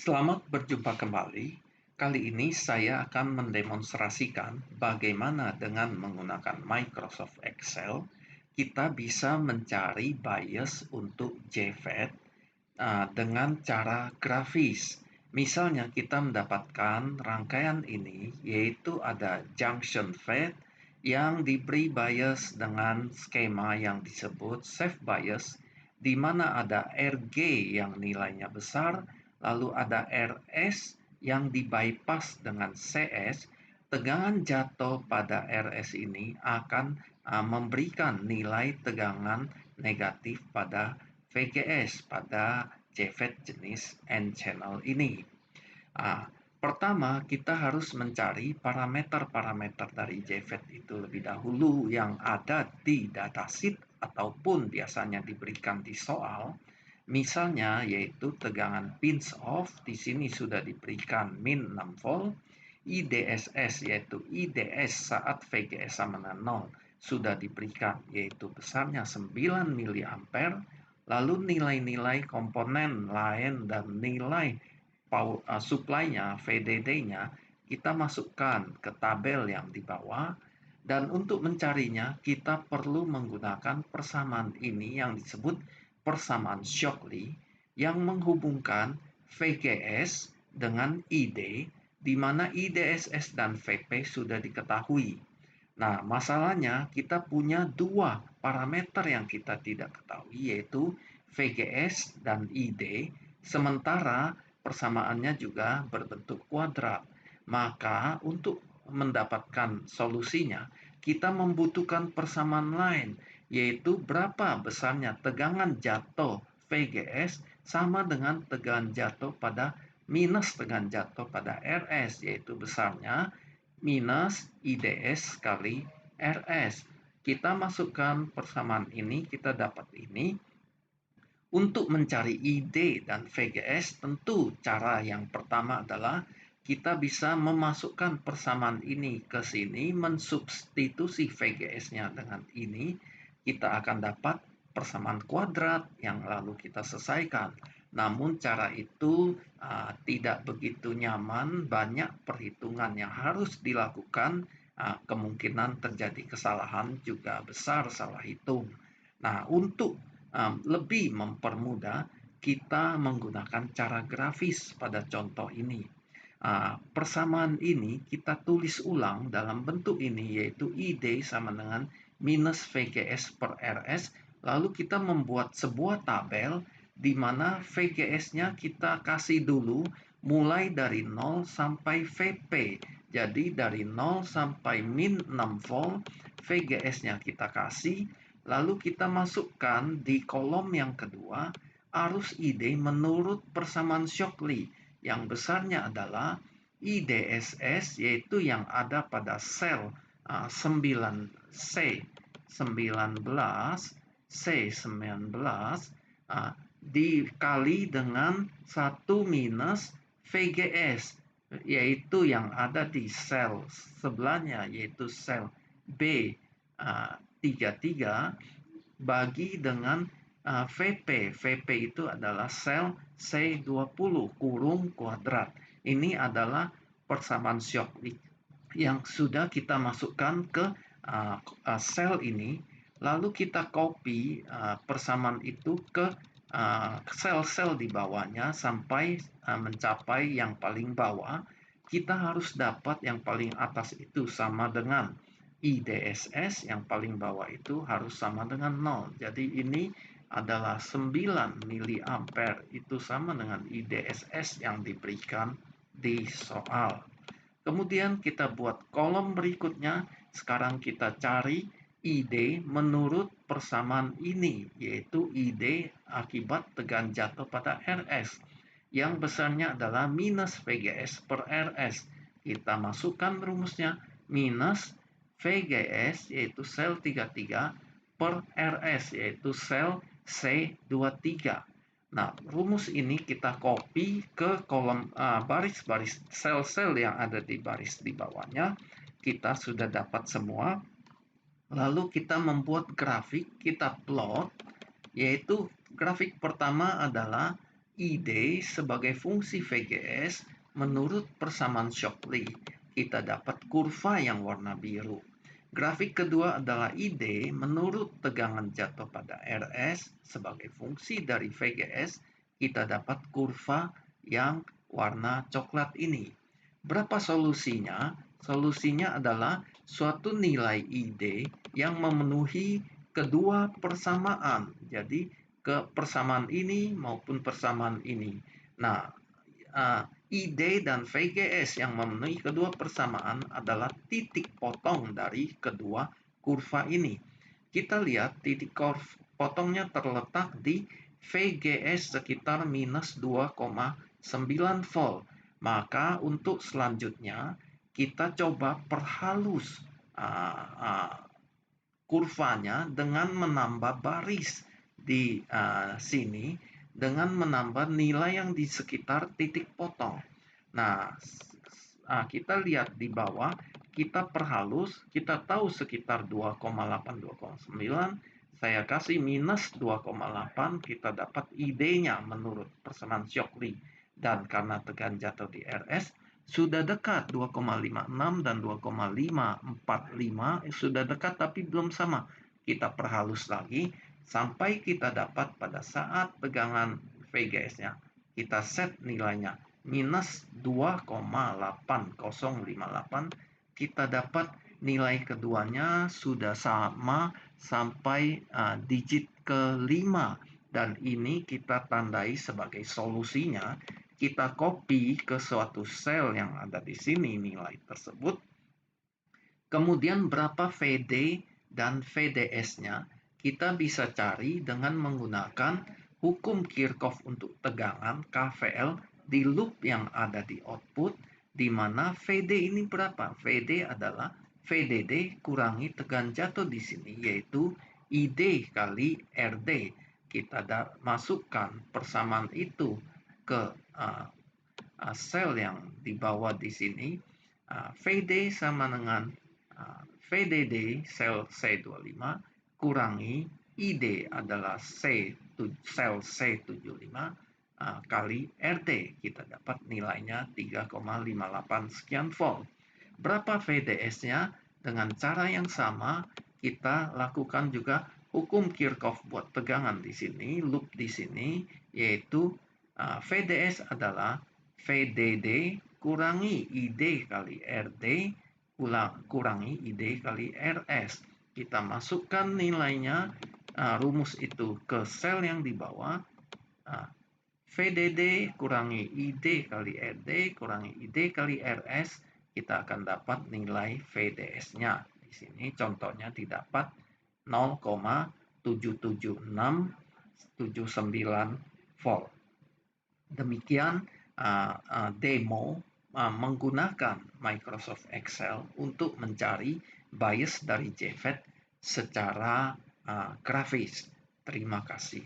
Selamat berjumpa kembali. Kali ini saya akan mendemonstrasikan bagaimana dengan menggunakan Microsoft Excel kita bisa mencari bias untuk JFET dengan cara grafis. Misalnya kita mendapatkan rangkaian ini, yaitu ada junction FET yang diberi bias dengan skema yang disebut safe bias, di mana ada RG yang nilainya besar, lalu ada RS yang dibypass dengan CS. Tegangan jatuh pada RS ini akan memberikan nilai tegangan negatif pada VGS pada JFET jenis N-channel ini. Pertama, kita harus mencari parameter-parameter dari JFET itu lebih dahulu yang ada di datasheet ataupun biasanya diberikan di soal. Misalnya yaitu tegangan pinch off, di sini sudah diberikan min 6 volt. IDSS yaitu IDS saat VGS sama dengan 0 sudah diberikan yaitu besarnya 9 mA. Lalu nilai-nilai komponen lain dan nilai supply-nya, VDD-nya, kita masukkan ke tabel yang di bawah. Dan untuk mencarinya, kita perlu menggunakan persamaan ini yang disebut persamaan Shockley yang menghubungkan VGS dengan ID, di mana IDSS dan VP sudah diketahui. Nah, masalahnya kita punya dua parameter yang kita tidak ketahui, yaitu VGS dan ID, sementara persamaannya juga berbentuk kuadrat. Maka untuk mendapatkan solusinya, kita membutuhkan persamaan lain, yaitu berapa besarnya tegangan jatuh VGS sama dengan tegangan jatuh pada minus tegangan jatuh pada RS, yaitu besarnya minus IDS kali RS. Kita masukkan persamaan ini, kita dapat ini. Untuk mencari ID dan VGS, tentu cara yang pertama adalah kita bisa memasukkan persamaan ini ke sini, mensubstitusi VGS-nya dengan ini, kita akan dapat persamaan kuadrat yang lalu kita selesaikan. Namun cara itu tidak begitu nyaman, banyak perhitungan yang harus dilakukan, kemungkinan terjadi kesalahan juga besar salah hitung. Nah, untuk lebih mempermudah, kita menggunakan cara grafis pada contoh ini. Persamaan ini kita tulis ulang dalam bentuk ini, yaitu ID sama dengan minus VGS per RS. Lalu kita membuat sebuah tabel di mana VGS-nya kita kasih dulu mulai dari 0 sampai VP. Jadi dari 0 sampai min 6 volt, VGS-nya kita kasih. Lalu kita masukkan di kolom yang kedua arus ID menurut persamaan Shockley yang besarnya adalah IDSS, yaitu yang ada pada sel 9C19 C19 dikali dengan 1 minus VGS, yaitu yang ada di sel sebelahnya, yaitu sel B33 bagi dengan VP. VP itu adalah sel C20 kurung kuadrat. Ini adalah persamaan Shockley yang sudah kita masukkan ke sel ini. Lalu kita copy persamaan itu ke sel-sel di bawahnya sampai mencapai yang paling bawah. Kita harus dapat yang paling atas itu sama dengan IDSS, yang paling bawah itu harus sama dengan 0. Jadi ini adalah 9 mA, itu sama dengan IDSS yang diberikan di soal. Kemudian kita buat kolom berikutnya. Sekarang kita cari ID menurut persamaan ini, yaitu ID akibat tegangan jatuh pada RS, yang besarnya adalah minus VGS per RS. Kita masukkan rumusnya, minus VGS yaitu sel 33 per RS yaitu sel C23. Nah, rumus ini kita copy ke kolom baris-baris sel-sel yang ada di baris di bawahnya. Kita sudah dapat semua. Lalu kita membuat grafik, kita plot, yaitu grafik pertama adalah ID sebagai fungsi VGS, menurut persamaan Shockley, kita dapat kurva yang warna biru. Grafik kedua adalah ID menurut tegangan jatuh pada RS sebagai fungsi dari VGS, kita dapat kurva yang warna coklat ini. Berapa solusinya? Solusinya adalah suatu nilai ID yang memenuhi kedua persamaan. Jadi ke persamaan ini maupun persamaan ini. Nah, ID dan VGS yang memenuhi kedua persamaan adalah titik potong dari kedua kurva ini. Kita lihat titik potongnya terletak di VGS sekitar minus 2,9 volt. Maka untuk selanjutnya kita coba perhalus kurvanya dengan menambah baris di sini dengan menambah nilai yang di sekitar titik potong. Nah, kita lihat di bawah, kita perhalus, kita tahu sekitar 2,8, 2,9, saya kasih minus 2,8, kita dapat ID-nya menurut persamaan Shockley. Dan karena tegangan jatuh di RS, sudah dekat 2,56 dan 2,545, sudah dekat tapi belum sama. Kita perhalus lagi sampai kita dapat pada saat tegangan VGS-nya kita set nilainya minus 2,8058, kita dapat nilai keduanya sudah sama sampai digit kelima, dan ini kita tandai sebagai solusinya. Kita copy ke suatu sel yang ada di sini nilai tersebut. Kemudian berapa VD dan VDS-nya kita bisa cari dengan menggunakan hukum Kirchhoff untuk tegangan KVL di loop yang ada di output, di mana VD ini berapa? VD adalah VDD kurangi tegangan jatuh di sini, yaitu ID kali RD. Kita masukkan persamaan itu ke sel yang dibawa di sini. VD sama dengan VDD sel C25 kurangi ID adalah sel C75 kali RD, kita dapat nilainya 3,58 sekian volt. Berapa VDS-nya? Dengan cara yang sama kita lakukan juga hukum Kirchhoff buat tegangan di sini, loop di sini, yaitu VDS adalah VDD kurangi ID kali RD kurangi ID kali RS. Kita masukkan nilainya, rumus itu ke sel yang di bawah. VDD kurangi ID kali RD kurangi ID kali RS, kita akan dapat nilai VDS-nya. Di sini contohnya didapat 0,77679 volt. Demikian demo menggunakan Microsoft Excel untuk mencari bias dari JFET secara grafis. Terima kasih.